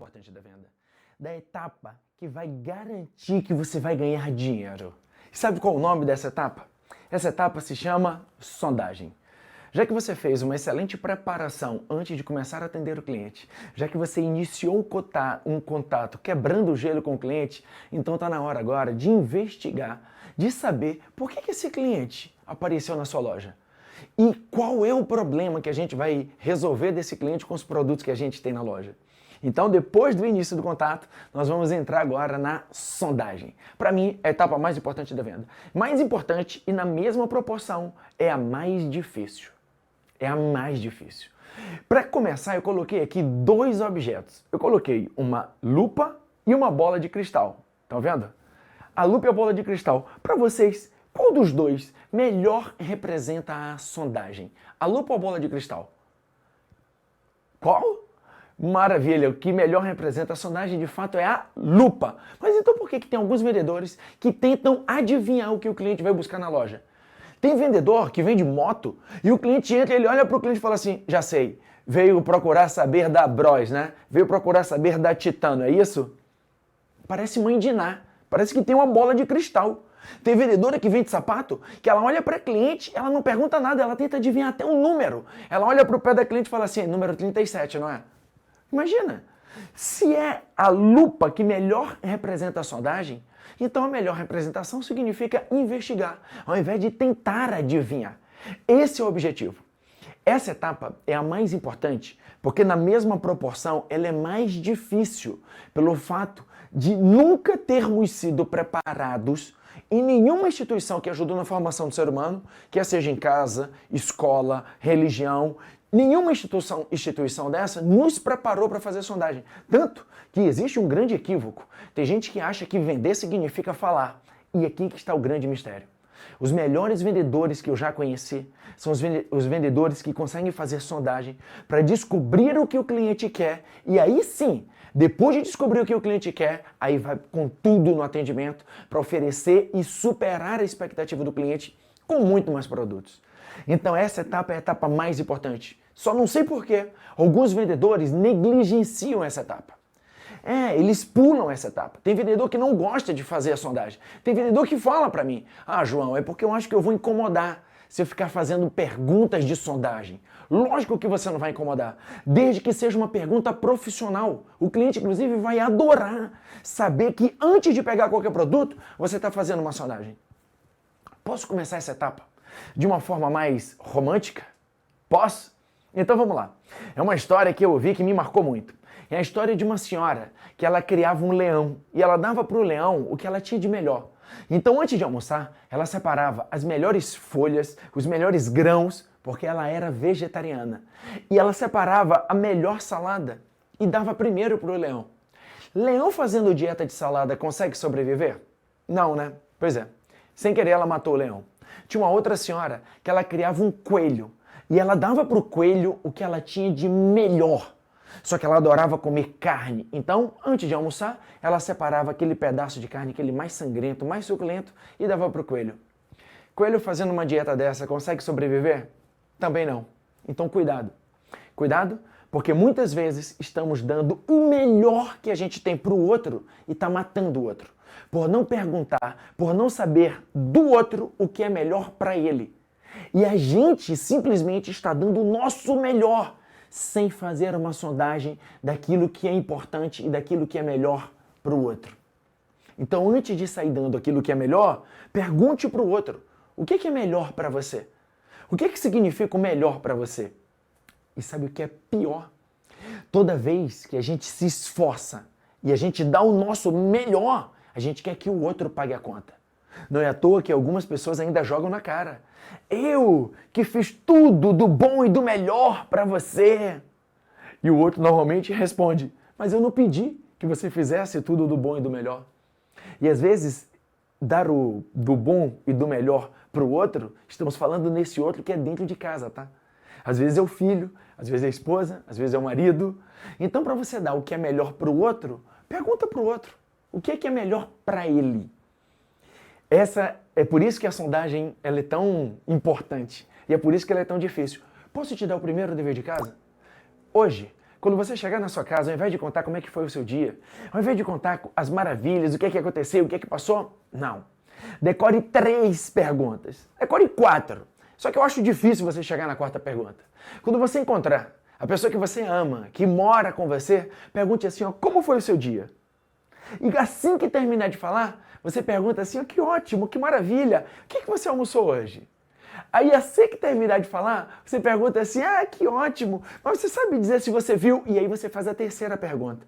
importante da venda, da etapa que vai garantir que você vai ganhar dinheiro. E sabe qual é o nome dessa etapa? Essa etapa se chama sondagem. Já que você fez uma excelente preparação antes de começar a atender o cliente, já que você iniciou um contato quebrando o gelo com o cliente, então está na hora agora de investigar, de saber por que esse cliente apareceu na sua loja. E qual é o problema que a gente vai resolver desse cliente com os produtos que a gente tem na loja. Então, depois do início do contato, nós vamos entrar agora na sondagem. Para mim, é a etapa mais importante da venda. Mais importante e na mesma proporção, é a mais difícil. É a mais difícil. Para começar, eu coloquei aqui dois objetos. Eu coloquei uma lupa e uma bola de cristal. Estão vendo? A lupa e a bola de cristal. Para vocês, qual dos dois melhor representa a sondagem? A lupa ou a bola de cristal? Qual? Maravilha, o que melhor representa a sondagem de fato é a lupa. Mas então por que tem alguns vendedores que tentam adivinhar o que o cliente vai buscar na loja? Tem vendedor que vende moto e o cliente entra, ele olha para o cliente e fala assim, já sei, veio procurar saber da Bros, né? Veio procurar saber da Titano, é isso? Parece mãe de Ná, parece que tem uma bola de cristal. Tem vendedora que vende sapato, que ela olha para a cliente, ela não pergunta nada, ela tenta adivinhar até um número. Ela olha para o pé da cliente e fala assim, número 37, não é? Imagina, se é a lupa que melhor representa a sondagem, então a melhor representação significa investigar, ao invés de tentar adivinhar. Esse é o objetivo. Essa etapa é a mais importante, porque na mesma proporção ela é mais difícil, pelo fato de nunca termos sido preparados em nenhuma instituição que ajudou na formação do ser humano, quer seja em casa, escola, religião, nenhuma instituição dessa nos preparou para fazer sondagem. Tanto que existe um grande equívoco. Tem gente que acha que vender significa falar. E aqui que está o grande mistério. Os melhores vendedores que eu já conheci são os vendedores que conseguem fazer sondagem para descobrir o que o cliente quer. E aí sim, depois de descobrir o que o cliente quer, aí vai com tudo no atendimento para oferecer e superar a expectativa do cliente com muito mais produtos. Então essa etapa é a etapa mais importante. Só não sei porquê. Alguns vendedores negligenciam essa etapa. Eles pulam essa etapa. Tem vendedor que não gosta de fazer a sondagem. Tem vendedor que fala para mim, João, é porque eu acho que eu vou incomodar se eu ficar fazendo perguntas de sondagem. Lógico que você não vai incomodar, desde que seja uma pergunta profissional. O cliente, inclusive, vai adorar saber que antes de pegar qualquer produto, você está fazendo uma sondagem. Posso começar essa etapa de uma forma mais romântica? Posso? Então vamos lá. É uma história que eu ouvi que me marcou muito. É a história de uma senhora que ela criava um leão e ela dava para o leão o que ela tinha de melhor. Então antes de almoçar, ela separava as melhores folhas, os melhores grãos, porque ela era vegetariana. E ela separava a melhor salada e dava primeiro para o leão. Leão fazendo dieta de salada consegue sobreviver? Não, né? Pois é. Sem querer ela matou o leão. Tinha uma outra senhora que ela criava um coelho e ela dava para o coelho o que ela tinha de melhor. Só que ela adorava comer carne. Então, antes de almoçar, ela separava aquele pedaço de carne, aquele mais sangrento, mais suculento, e dava para o coelho. Coelho fazendo uma dieta dessa consegue sobreviver? Também não. Então, cuidado. Cuidado, porque muitas vezes estamos dando o melhor que a gente tem para o outro e está matando o outro. Por não perguntar, por não saber do outro o que é melhor para ele. E a gente simplesmente está dando o nosso melhor, sem fazer uma sondagem daquilo que é importante e daquilo que é melhor para o outro. Então, antes de sair dando aquilo que é melhor, pergunte para o outro, o que é melhor para você? O que significa o melhor para você? E sabe o que é pior? Toda vez que a gente se esforça e a gente dá o nosso melhor, a gente quer que o outro pague a conta. Não é à toa que algumas pessoas ainda jogam na cara. Eu que fiz tudo do bom e do melhor para você. E o outro normalmente responde, mas eu não pedi que você fizesse tudo do bom e do melhor. E às vezes, dar do bom e do melhor para o outro, estamos falando nesse outro que é dentro de casa, tá? Às vezes é o filho, às vezes é a esposa, às vezes é o marido. Então, para você dar o que é melhor para o outro, pergunta para o outro. O que é melhor para ele? É por isso que a sondagem ela é tão importante. E é por isso que ela é tão difícil. Posso te dar o primeiro dever de casa? Hoje, quando você chegar na sua casa, ao invés de contar como é que foi o seu dia, ao invés de contar as maravilhas, o que é que aconteceu, o que é que passou, não. Decore 3 perguntas. Decore 4. Só que eu acho difícil você chegar na 4ª pergunta. Quando você encontrar a pessoa que você ama, que mora com você, pergunte assim, ó, como foi o seu dia? E assim que terminar de falar, você pergunta assim, ó, que ótimo, que maravilha, o que você almoçou hoje? Aí assim que terminar de falar, você pergunta assim, que ótimo, mas você sabe dizer se você viu? E aí você faz a 3ª pergunta.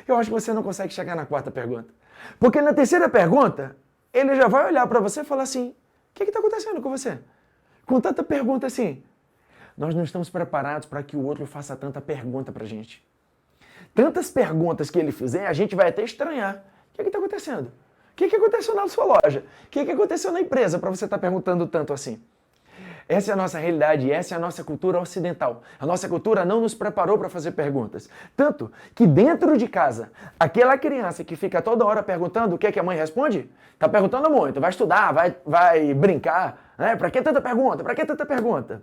Eu acho que você não consegue chegar na 4ª pergunta. Porque na 3ª pergunta, ele já vai olhar para você e falar assim, o que está acontecendo com você? Com tanta pergunta assim. Nós não estamos preparados para que o outro faça tanta pergunta pra gente. Tantas perguntas que ele fizer, a gente vai até estranhar. O que está acontecendo? O que aconteceu na sua loja? O que aconteceu na empresa para você estar perguntando tanto assim? Essa é a nossa realidade, essa é a nossa cultura ocidental. A nossa cultura não nos preparou para fazer perguntas. Tanto que dentro de casa, aquela criança que fica toda hora perguntando o que é que a mãe responde, está perguntando muito, vai estudar, vai brincar, né? Para que tanta pergunta? Para que tanta pergunta?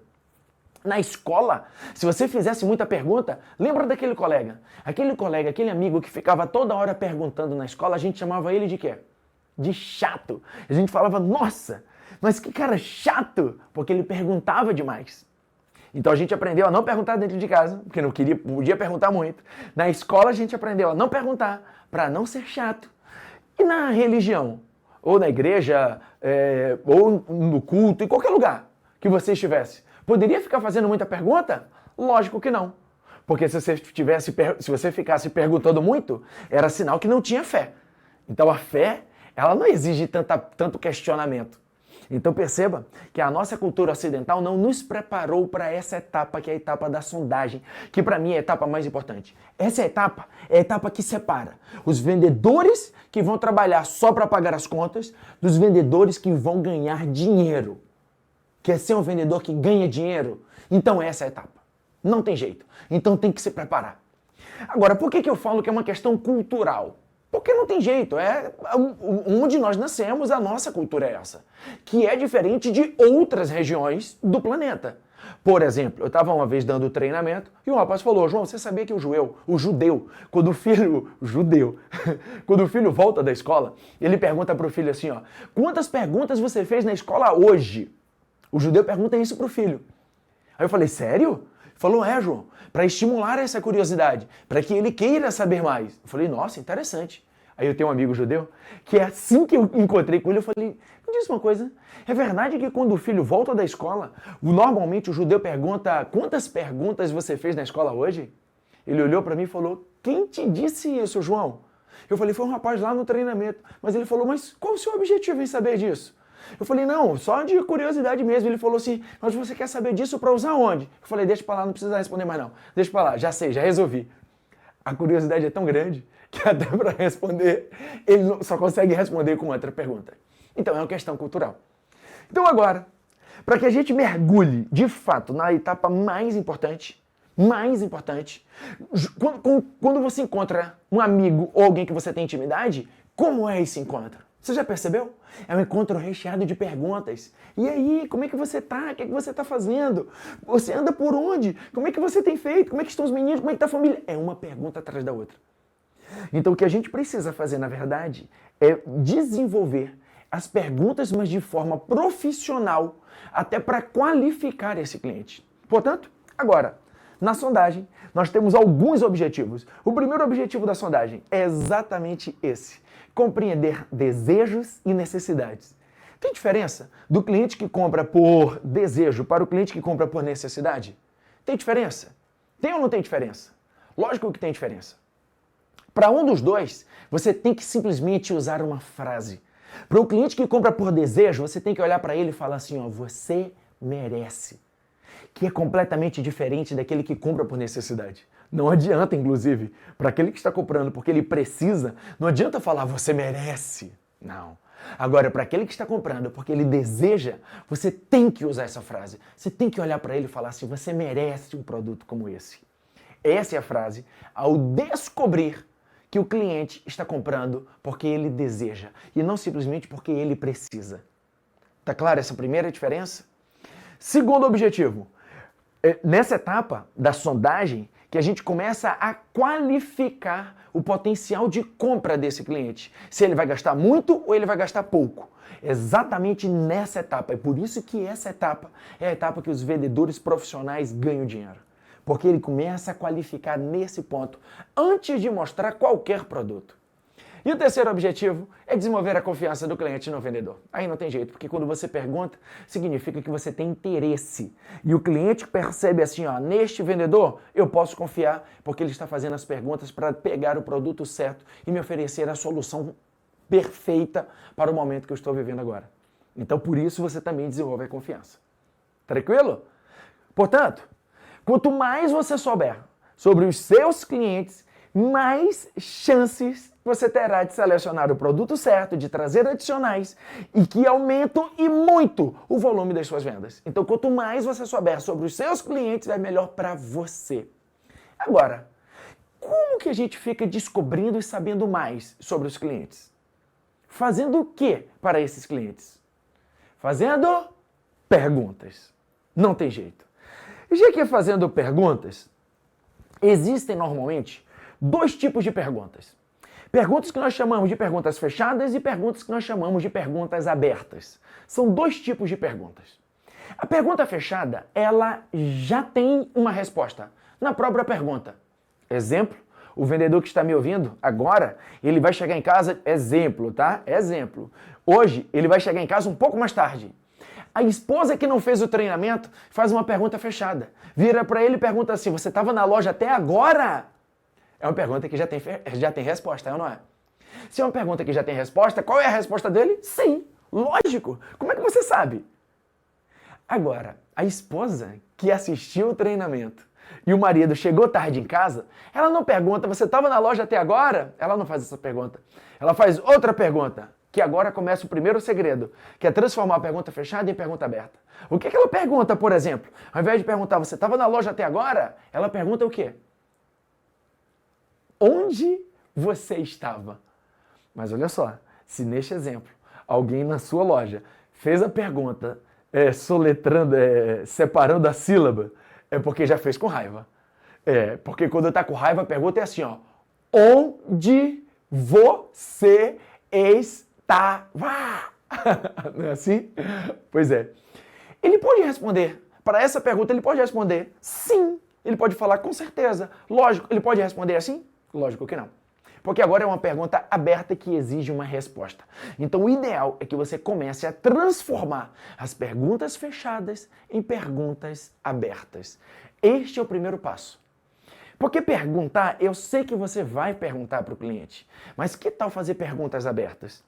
Na escola, se você fizesse muita pergunta, lembra daquele colega? Aquele colega, aquele amigo que ficava toda hora perguntando na escola, a gente chamava ele de quê? De chato. A gente falava, nossa, mas que cara chato, porque ele perguntava demais. Então a gente aprendeu a não perguntar dentro de casa, porque não podia perguntar muito. Na escola a gente aprendeu a não perguntar, para não ser chato. E na religião, ou na igreja, ou no culto, em qualquer lugar que você estivesse, poderia ficar fazendo muita pergunta? Lógico que não. Porque se você ficasse perguntando muito, era sinal que não tinha fé. Então a fé, ela não exige tanto questionamento. Então perceba que a nossa cultura ocidental não nos preparou para essa etapa, que é a etapa da sondagem, que para mim é a etapa mais importante. Essa etapa é a etapa que separa os vendedores que vão trabalhar só para pagar as contas dos vendedores que vão ganhar dinheiro. Quer ser um vendedor que ganha dinheiro? Então essa é a etapa. Não tem jeito. Então tem que se preparar. Agora, por que eu falo que é uma questão cultural? Porque não tem jeito. Onde nós nascemos, a nossa cultura é essa. Que é diferente de outras regiões do planeta. Por exemplo, eu estava uma vez dando treinamento e um rapaz falou, João, você sabia que o judeu, quando o filho volta da escola, ele pergunta para o filho assim, ó, quantas perguntas você fez na escola hoje? O judeu pergunta isso pro filho. Aí eu falei, sério? Ele falou, João, para estimular essa curiosidade, para que ele queira saber mais. Eu falei, nossa, interessante. Aí eu tenho um amigo judeu, que assim que eu encontrei com ele, eu falei, me diz uma coisa, é verdade que quando o filho volta da escola, normalmente o judeu pergunta, quantas perguntas você fez na escola hoje? Ele olhou para mim e falou, quem te disse isso, João? Eu falei, foi um rapaz lá no treinamento. Mas ele falou, mas qual o seu objetivo em saber disso? Eu falei, não, só de curiosidade mesmo. Ele falou assim, mas você quer saber disso para usar onde? Eu falei, deixa pra lá, não precisa responder mais não. Deixa pra lá, já sei, já resolvi. A curiosidade é tão grande que até para responder, ele só consegue responder com outra pergunta. Então é uma questão cultural. Então agora, para que a gente mergulhe de fato na etapa mais importante, quando você encontra um amigo ou alguém que você tem intimidade, como é esse encontro? Você já percebeu? É um encontro recheado de perguntas. E aí, como é que você tá? O que é que você tá fazendo? Você anda por onde? Como é que você tem feito? Como é que estão os meninos? Como é que tá a família? É uma pergunta atrás da outra. Então, o que a gente precisa fazer, na verdade, é desenvolver as perguntas, mas de forma profissional, até para qualificar esse cliente. Portanto, agora, na sondagem, nós temos alguns objetivos. O primeiro objetivo da sondagem é exatamente esse: compreender desejos e necessidades. Tem diferença do cliente que compra por desejo para o cliente que compra por necessidade? Tem diferença? Tem ou não tem diferença? Lógico que tem diferença. Para um dos dois, você tem que simplesmente usar uma frase. Para o cliente que compra por desejo, você tem que olhar para ele e falar assim, ó, você merece. Que é completamente diferente daquele que compra por necessidade. Não adianta, inclusive, para aquele que está comprando porque ele precisa, não adianta falar você merece. Não. Agora, para aquele que está comprando porque ele deseja, você tem que usar essa frase. Você tem que olhar para ele e falar assim, você merece um produto como esse. Essa é a frase ao descobrir que o cliente está comprando porque ele deseja e não simplesmente porque ele precisa. Tá claro essa primeira diferença? Segundo objetivo, nessa etapa da sondagem, que a gente começa a qualificar o potencial de compra desse cliente. Se ele vai gastar muito ou ele vai gastar pouco. Exatamente nessa etapa. É por isso que essa etapa é a etapa que os vendedores profissionais ganham dinheiro. Porque ele começa a qualificar nesse ponto, antes de mostrar qualquer produto. E o terceiro objetivo é desenvolver a confiança do cliente no vendedor. Aí não tem jeito, porque quando você pergunta, significa que você tem interesse. E o cliente percebe assim, ó, neste vendedor eu posso confiar, porque ele está fazendo as perguntas para pegar o produto certo e me oferecer a solução perfeita para o momento que eu estou vivendo agora. Então, por isso, você também desenvolve a confiança. Tranquilo? Portanto, quanto mais você souber sobre os seus clientes, mais chances você terá de selecionar o produto certo, de trazer adicionais e que aumentam e muito o volume das suas vendas. Então, quanto mais você souber sobre os seus clientes, vai melhor para você. Agora, como que a gente fica descobrindo e sabendo mais sobre os clientes? Fazendo o que para esses clientes? Fazendo perguntas. Não tem jeito. Já que fazendo perguntas, existem normalmente dois tipos de perguntas. Perguntas que nós chamamos de perguntas fechadas e perguntas que nós chamamos de perguntas abertas. São dois tipos de perguntas. A pergunta fechada, ela já tem uma resposta na própria pergunta. Exemplo, o vendedor que está me ouvindo agora, ele vai chegar em casa, exemplo, tá? Exemplo. Hoje, ele vai chegar em casa um pouco mais tarde. A esposa que não fez o treinamento faz uma pergunta fechada. Vira para ele e pergunta assim, você estava na loja até agora? É uma pergunta que já tem resposta, não é? Se é uma pergunta que já tem resposta, qual é a resposta dele? Sim, lógico. Como é que você sabe? Agora, a esposa que assistiu o treinamento e o marido chegou tarde em casa, ela não pergunta, você estava na loja até agora? Ela não faz essa pergunta. Ela faz outra pergunta, que agora começa o primeiro segredo, que é transformar a pergunta fechada em pergunta aberta. O que ela pergunta, por exemplo? Ao invés de perguntar, você estava na loja até agora? Ela pergunta o quê? Onde você estava? Mas olha só, se neste exemplo, alguém na sua loja fez a pergunta soletrando, separando a sílaba, é porque já fez com raiva. Porque quando está com raiva, a pergunta é assim, ó. Onde você estava? Não é assim? Pois é. Ele pode responder, para essa pergunta ele pode responder sim. Ele pode falar com certeza. Lógico, ele pode responder assim? Lógico que não. Porque agora é uma pergunta aberta que exige uma resposta. Então o ideal é que você comece a transformar as perguntas fechadas em perguntas abertas. Este é o primeiro passo. Porque perguntar, eu sei que você vai perguntar para o cliente, mas que tal fazer perguntas abertas?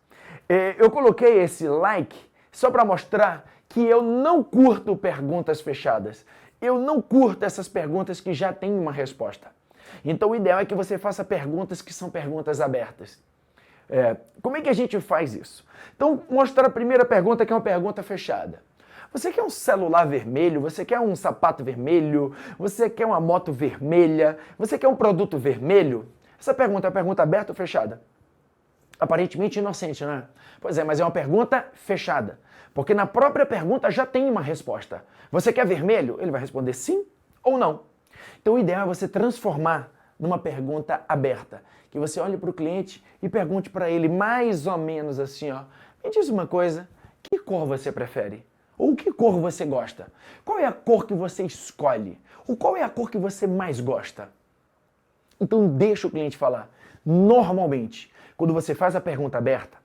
Eu coloquei esse like só para mostrar que eu não curto perguntas fechadas. Eu não curto essas perguntas que já têm uma resposta. Então o ideal é que você faça perguntas que são perguntas abertas. Como é que a gente faz isso? Então, mostrar a primeira pergunta, que é uma pergunta fechada. Você quer um celular vermelho? Você quer um sapato vermelho? Você quer uma moto vermelha? Você quer um produto vermelho? Essa pergunta é uma pergunta aberta ou fechada? Aparentemente inocente, né? Pois é, mas é uma pergunta fechada. Porque na própria pergunta já tem uma resposta. Você quer vermelho? Ele vai responder sim ou não. Então o ideal é você transformar numa pergunta aberta. Que você olhe para o cliente e pergunte para ele mais ou menos assim, ó. Me diz uma coisa, que cor você prefere? Ou que cor você gosta? Qual é a cor que você escolhe? Ou qual é a cor que você mais gosta? Então deixa o cliente falar. Normalmente, quando você faz a pergunta aberta,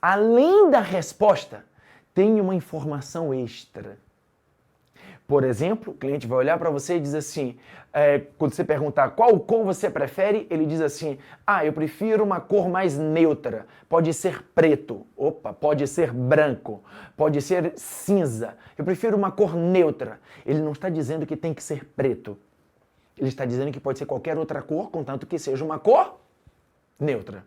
além da resposta, tem uma informação extra. Por exemplo, o cliente vai olhar para você e diz assim, quando você perguntar qual cor você prefere, ele diz assim, eu prefiro uma cor mais neutra, pode ser preto, pode ser branco, pode ser cinza, eu prefiro uma cor neutra. Ele não está dizendo que tem que ser preto, ele está dizendo que pode ser qualquer outra cor, contanto que seja uma cor neutra.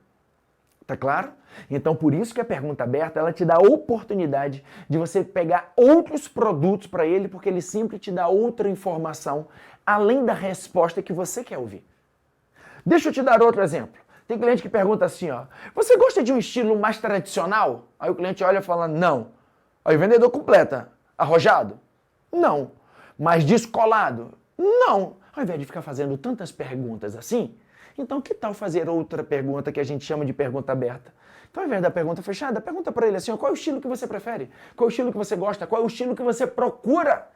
Tá claro? Então, por isso que a pergunta aberta, ela te dá a oportunidade de você pegar outros produtos para ele, porque ele sempre te dá outra informação, além da resposta que você quer ouvir. Deixa eu te dar outro exemplo. Tem cliente que pergunta assim, ó, você gosta de um estilo mais tradicional? Aí o cliente olha e fala, não. Aí o vendedor completa, arrojado? Não. Mais descolado? Não. Ao invés de ficar fazendo tantas perguntas assim, então que tal fazer outra pergunta que a gente chama de pergunta aberta? Então, ao invés da pergunta fechada, pergunta para ele assim, ó, qual é o estilo que você prefere? Qual é o estilo que você gosta? Qual é o estilo que você procura?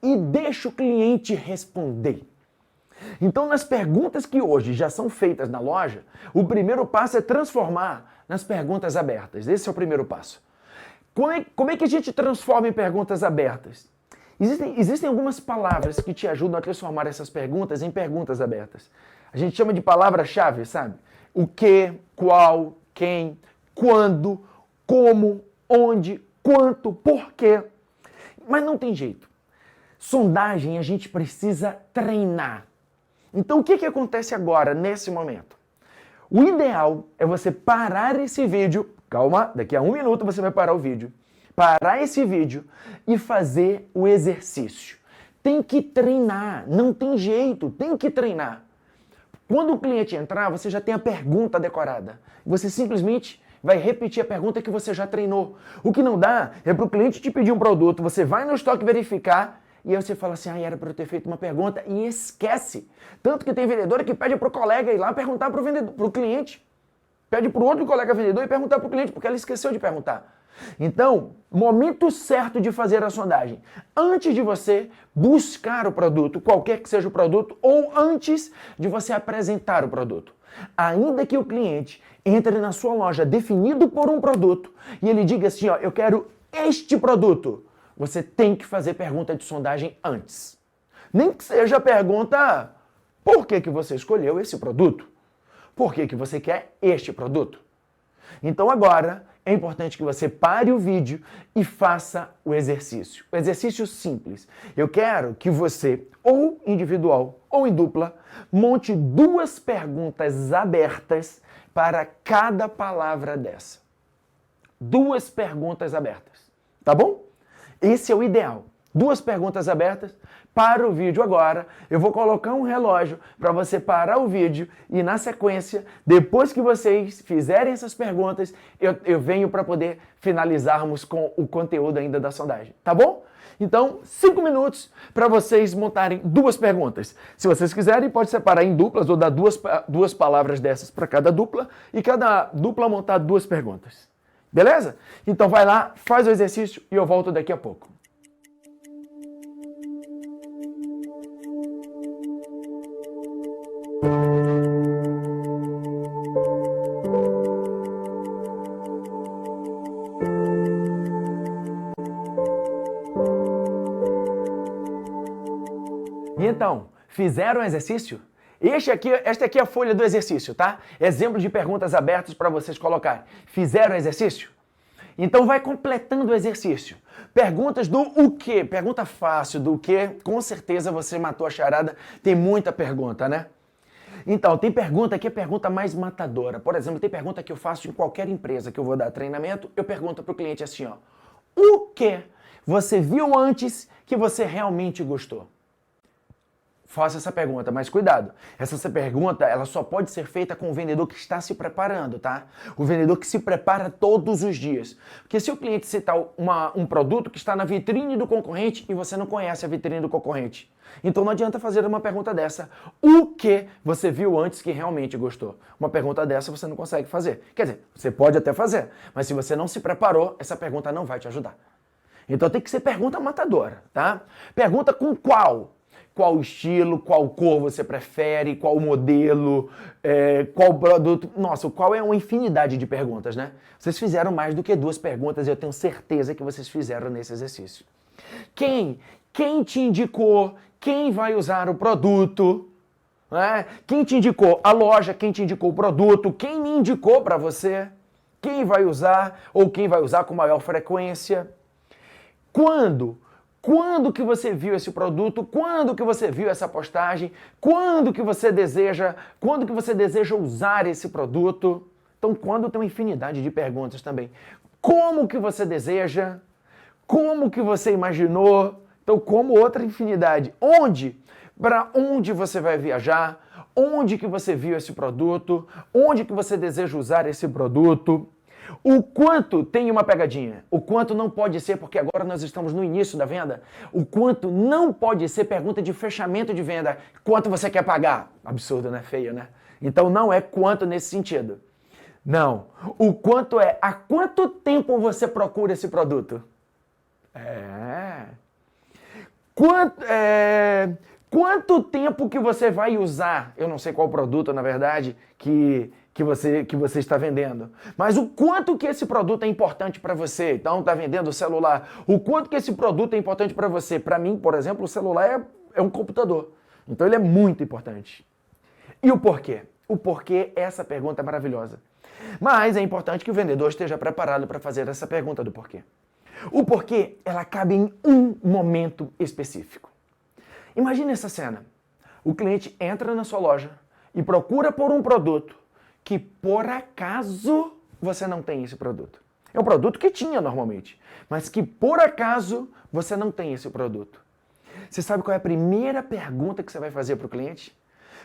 E deixa o cliente responder. Então, nas perguntas que hoje já são feitas na loja, o primeiro passo é transformar nas perguntas abertas. Esse é o primeiro passo. Como é que a gente transforma em perguntas abertas? Existem algumas palavras que te ajudam a transformar essas perguntas em perguntas abertas. A gente chama de palavra-chave, sabe? O que, qual, quem, quando, como, onde, quanto, por quê. Mas não tem jeito. Sondagem a gente precisa treinar. Então o que acontece agora, nesse momento? O ideal é você parar esse vídeo, calma, daqui a 1 minuto você vai parar o vídeo, parar esse vídeo e fazer o exercício. Tem que treinar, não tem jeito, tem que treinar. Quando o cliente entrar, você já tem a pergunta decorada. Você simplesmente vai repetir a pergunta que você já treinou. O que não dá é para o cliente te pedir um produto, você vai no estoque verificar e aí você fala assim, era para eu ter feito uma pergunta e esquece. Tanto que tem vendedor que pede para o colega ir lá perguntar para o cliente. Pede para o outro colega vendedor e perguntar para o cliente, porque ela esqueceu de perguntar. Então, momento certo de fazer a sondagem. Antes de você buscar o produto, qualquer que seja o produto, ou antes de você apresentar o produto. Ainda que o cliente entre na sua loja definido por um produto e ele diga assim, eu quero este produto, você tem que fazer pergunta de sondagem antes. Nem que seja a pergunta, por que você escolheu esse produto? Por que você quer este produto? Então agora é importante que você pare o vídeo e faça o exercício. O exercício simples. Eu quero que você, ou individual ou em dupla, monte 2 perguntas abertas para cada palavra dessa. 2 perguntas abertas. Tá bom? Esse é o ideal. 2 perguntas abertas. Para o vídeo agora, eu vou colocar um relógio para você parar o vídeo e na sequência, depois que vocês fizerem essas perguntas, eu venho para poder finalizarmos com o conteúdo ainda da sondagem, tá bom? Então, 5 minutos para vocês montarem 2 perguntas. Se vocês quiserem, pode separar em duplas ou dar duas palavras dessas para cada dupla e cada dupla montar 2 perguntas. Beleza? Então vai lá, faz o exercício e eu volto daqui a pouco. E então, fizeram o exercício? Esta aqui é a folha do exercício, tá? Exemplo de perguntas abertas para vocês colocarem. Fizeram o exercício? Então vai completando o exercício. Perguntas do o quê? Pergunta fácil, do quê? Com certeza você matou a charada. Tem muita pergunta, né? Então, tem pergunta que é pergunta mais matadora. Por exemplo, tem pergunta que eu faço em qualquer empresa que eu vou dar treinamento. Eu pergunto para o cliente assim, o que você viu antes que você realmente gostou? Faça essa pergunta, mas cuidado. Essa pergunta, ela só pode ser feita com o vendedor que está se preparando, tá? O vendedor que se prepara todos os dias. Porque se o cliente citar um produto que está na vitrine do concorrente e você não conhece a vitrine do concorrente, então não adianta fazer uma pergunta dessa. O que você viu antes que realmente gostou? Uma pergunta dessa você não consegue fazer. Quer dizer, você pode até fazer, mas se você não se preparou, essa pergunta não vai te ajudar. Então tem que ser pergunta matadora, tá? Pergunta com qual? Qual estilo, qual cor você prefere, qual modelo, qual produto. Nossa, qual é uma infinidade de perguntas, né? Vocês fizeram mais do que 2 perguntas e eu tenho certeza que vocês fizeram nesse exercício. Quem te indicou? Quem vai usar o produto? Né? Quem te indicou a loja? Quem te indicou o produto? Quem me indicou para você? Quem vai usar ou quem vai usar com maior frequência? Quando? Quando que você viu esse produto? Quando que você viu essa postagem? Quando que você deseja usar esse produto? Então, quando tem uma infinidade de perguntas também. Como que você deseja? Como que você imaginou? Então, como outra infinidade. Onde? Para onde você vai viajar? Onde que você viu esse produto? Onde que você deseja usar esse produto? O quanto tem uma pegadinha. O quanto não pode ser, porque agora nós estamos no início da venda. O quanto não pode ser pergunta de fechamento de venda. Quanto você quer pagar? Absurdo, né? Feio, né? Então não é quanto nesse sentido. Não. O quanto é há quanto tempo você procura esse produto? Quanto tempo que você vai usar? Eu não sei qual produto, na verdade, que você está vendendo. Mas o quanto que esse produto é importante para você? Então, está vendendo o celular. O quanto que esse produto é importante para você? Para mim, por exemplo, o celular é um computador. Então, ele é muito importante. E o porquê? O porquê, essa pergunta é maravilhosa. Mas é importante que o vendedor esteja preparado para fazer essa pergunta do porquê. O porquê, ela cabe em um momento específico. Imagine essa cena. O cliente entra na sua loja e procura por um produto que, por acaso, você não tem esse produto. É um produto que tinha normalmente, mas que, por acaso, você não tem esse produto. Você sabe qual é a primeira pergunta que você vai fazer para o cliente?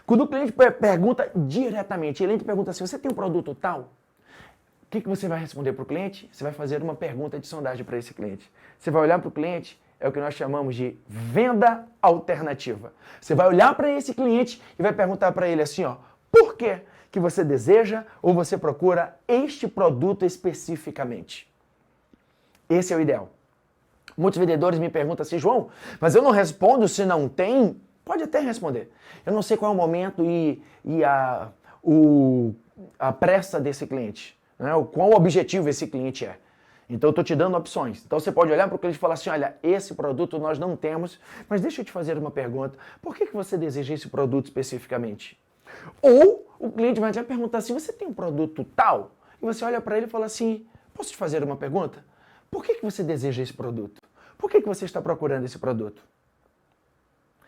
Quando o cliente pergunta diretamente, ele pergunta assim, você tem um produto tal? O que você vai responder para o cliente? Você vai fazer uma pergunta de sondagem para esse cliente. Você vai olhar para o cliente, é o que nós chamamos de venda alternativa. Você vai olhar para esse cliente e vai perguntar para ele assim, ó, por quê que você deseja ou você procura este produto especificamente? Esse é o ideal. Muitos vendedores me perguntam assim, João, mas eu não respondo se não tem? Pode até responder. Eu não sei qual é o momento e a pressa desse cliente, né? Qual objetivo esse cliente é. Então eu estou te dando opções. Então você pode olhar para o cliente e falar assim, olha, esse produto nós não temos, mas deixa eu te fazer uma pergunta. Por que você deseja esse produto especificamente? Ou o cliente vai te perguntar assim, você tem um produto tal? E você olha para ele e fala assim, posso te fazer uma pergunta? Por que você deseja esse produto? Por que você está procurando esse produto?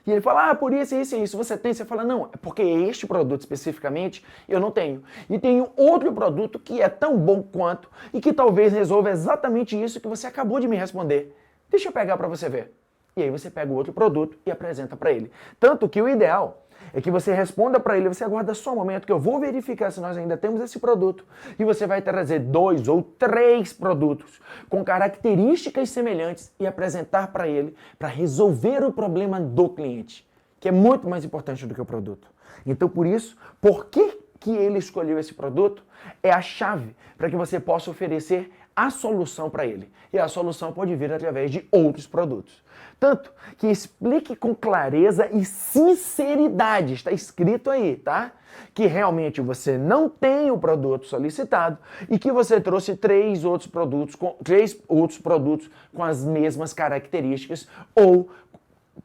E ele fala, por isso, isso e isso. Você tem? Você fala, não, é porque este produto especificamente eu não tenho. E tenho outro produto que é tão bom quanto e que talvez resolva exatamente isso que você acabou de me responder. Deixa eu pegar para você ver. E aí você pega o outro produto e apresenta para ele. Tanto que o ideal é que você responda para ele, você aguarda só um momento que eu vou verificar se nós ainda temos esse produto e você vai trazer 2 ou 3 produtos com características semelhantes e apresentar para ele para resolver o problema do cliente, que é muito mais importante do que o produto. Então, por isso, por que ele escolheu esse produto é a chave para que você possa oferecer a solução para ele. E a solução pode vir através de outros produtos. Tanto que explique com clareza e sinceridade, está escrito aí, tá? Que realmente você não tem o produto solicitado e que você trouxe 3 outros produtos com as mesmas características ou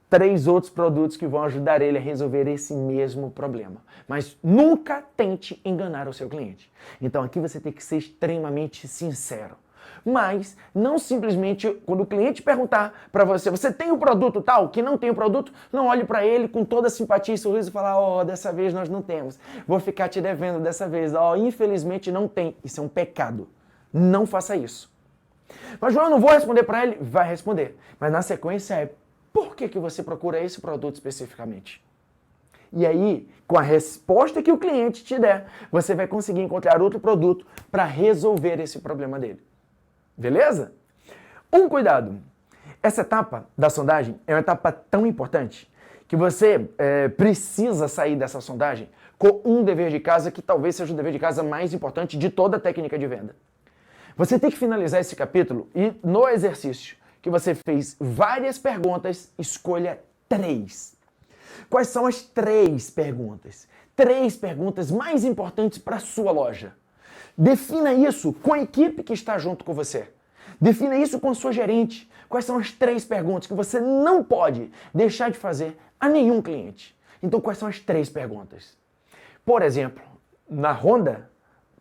3 outros produtos que vão ajudar ele a resolver esse mesmo problema. Mas nunca tente enganar o seu cliente. Então aqui você tem que ser extremamente sincero. Mas não simplesmente, quando o cliente perguntar para você, você tem um produto tal, que não tem o produto, não olhe para ele com toda simpatia e sorriso e falar, dessa vez nós não temos. Vou ficar te devendo dessa vez. Infelizmente não tem. Isso é um pecado. Não faça isso. Mas João, eu não vou responder para ele? Vai responder. Mas na sequência por que você procura esse produto especificamente? E aí, com a resposta que o cliente te der, você vai conseguir encontrar outro produto para resolver esse problema dele. Beleza? Um cuidado. Essa etapa da sondagem é uma etapa tão importante que você precisa sair dessa sondagem com um dever de casa que talvez seja o dever de casa mais importante de toda a técnica de venda. Você tem que finalizar esse capítulo e no exercício que você fez várias perguntas, escolha 3. Quais são as 3 perguntas? 3 perguntas mais importantes para a sua loja. Defina isso com a equipe que está junto com você. Defina isso com a sua gerente. Quais são as 3 perguntas que você não pode deixar de fazer a nenhum cliente? Então, quais são as 3 perguntas? Por exemplo, na Honda,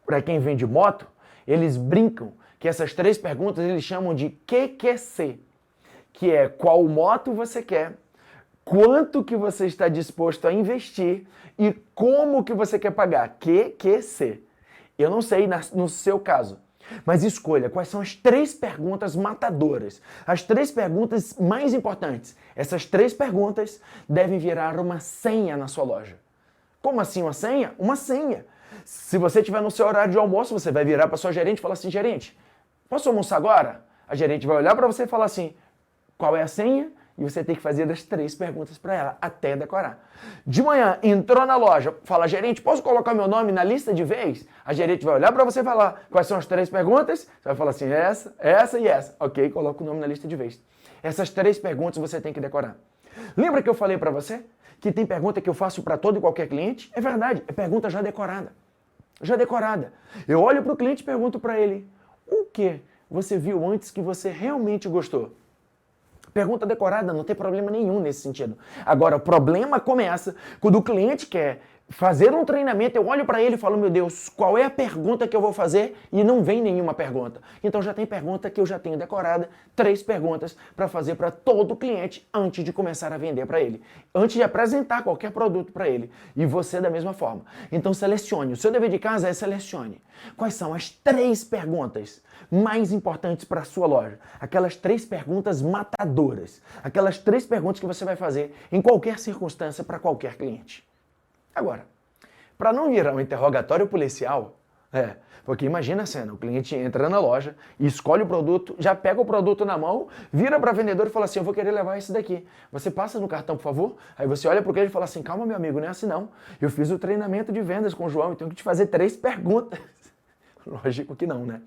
para quem vende moto, eles brincam que essas 3 perguntas eles chamam de QQC, que é qual moto você quer, quanto que você está disposto a investir e como que você quer pagar. QQC. Eu não sei no seu caso, mas escolha quais são as 3 perguntas matadoras, as 3 perguntas mais importantes. Essas 3 perguntas devem virar uma senha na sua loja. Como assim uma senha? Uma senha. Se você estiver no seu horário de almoço, você vai virar para sua gerente e falar assim, gerente, posso almoçar agora? A gerente vai olhar para você e falar assim, qual é a senha? E você tem que fazer as 3 perguntas para ela, até decorar. De manhã, entrou na loja, fala, gerente, posso colocar meu nome na lista de vez? A gerente vai olhar para você e falar, quais são as 3 perguntas? Você vai falar assim, essa e essa. Ok, coloca o nome na lista de vez. Essas 3 perguntas você tem que decorar. Lembra que eu falei para você que tem pergunta que eu faço para todo e qualquer cliente? É verdade, é pergunta já decorada. Já decorada. Eu olho para o cliente e pergunto para ele, o que você viu antes que você realmente gostou? Pergunta decorada, não tem problema nenhum nesse sentido. Agora, o problema começa quando o cliente quer fazer um treinamento, eu olho para ele e falo, meu Deus, qual é a pergunta que eu vou fazer? E não vem nenhuma pergunta. Então já tem pergunta que eu já tenho decorada, 3 perguntas para fazer para todo cliente antes de começar a vender para ele. Antes de apresentar qualquer produto para ele. E você da mesma forma. Então selecione. O seu dever de casa é selecione. Quais são as 3 perguntas mais importantes para a sua loja? Aquelas 3 perguntas matadoras. Aquelas 3 perguntas que você vai fazer em qualquer circunstância para qualquer cliente. Agora, para não virar um interrogatório policial, porque imagina a cena, o cliente entra na loja, escolhe o produto, já pega o produto na mão, vira para a vendedora e fala assim, eu vou querer levar esse daqui. Você passa no cartão, por favor? Aí você olha para o cliente e fala assim, calma meu amigo, não é assim não. Eu fiz o treinamento de vendas com o João e tenho que te fazer 3 perguntas. Lógico que não, né?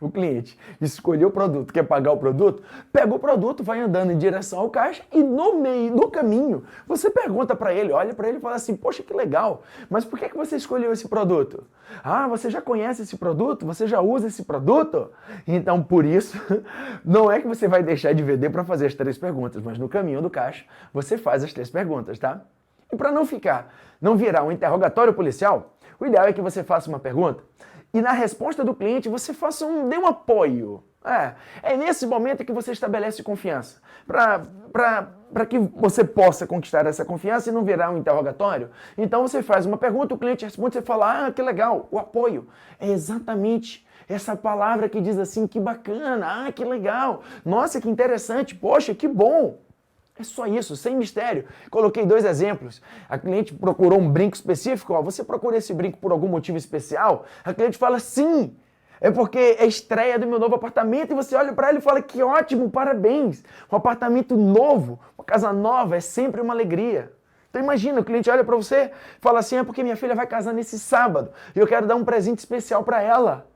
O cliente escolheu o produto, quer pagar o produto, pega o produto, vai andando em direção ao caixa e no caminho, você pergunta para ele, olha para ele e fala assim, poxa, que legal, mas por que você escolheu esse produto? Ah, você já conhece esse produto? Você já usa esse produto? Então, por isso, não é que você vai deixar de vender para fazer as 3 perguntas, mas no caminho do caixa, você faz as 3 perguntas, tá? E para não virar um interrogatório policial, o ideal é que você faça uma pergunta e na resposta do cliente você dê um apoio. É nesse momento que você estabelece confiança. Para que você possa conquistar essa confiança e não virar um interrogatório, então você faz uma pergunta, o cliente responde, você fala, que legal, o apoio. É exatamente essa palavra que diz assim, que bacana, que legal, nossa, que interessante, poxa, que bom. É só isso, sem mistério. Coloquei 2 exemplos. A cliente procurou um brinco específico. Você procura esse brinco por algum motivo especial? A cliente fala, sim, é porque é a estreia do meu novo apartamento. E você olha para ela e fala, que ótimo, parabéns. Um apartamento novo, uma casa nova, é sempre uma alegria. Então imagina, o cliente olha para você e fala assim, é porque minha filha vai casar nesse sábado e eu quero dar um presente especial para ela.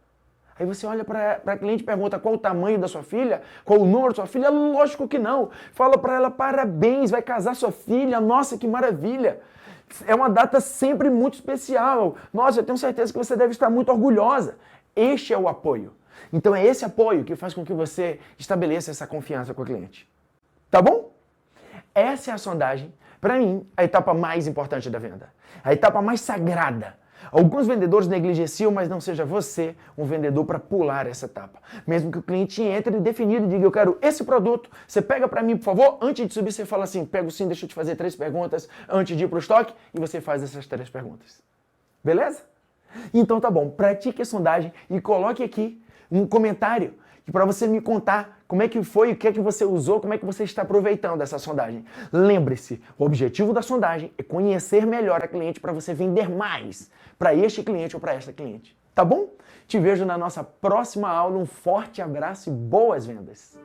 Aí você olha para a cliente e pergunta qual o tamanho da sua filha, qual o número da sua filha, lógico que não. Fala para ela, parabéns, vai casar sua filha, nossa, que maravilha. É uma data sempre muito especial. Nossa, eu tenho certeza que você deve estar muito orgulhosa. Este é o apoio. Então é esse apoio que faz com que você estabeleça essa confiança com o cliente. Tá bom? Essa é a sondagem, para mim, a etapa mais importante da venda. A etapa mais sagrada. Alguns vendedores negligenciam, mas não seja você um vendedor para pular essa etapa. Mesmo que o cliente entre definido e diga, eu quero esse produto, você pega para mim, por favor, antes de subir, você fala assim, pego sim, deixa eu te fazer 3 perguntas antes de ir para o estoque, e você faz essas 3 perguntas. Beleza? Então tá bom, pratique a sondagem e coloque aqui um comentário para você me contar como é que foi, o que é que você usou, como é que você está aproveitando dessa sondagem. Lembre-se, o objetivo da sondagem é conhecer melhor a cliente para você vender mais para este cliente ou para esta cliente. Tá bom? Te vejo na nossa próxima aula. Um forte abraço e boas vendas!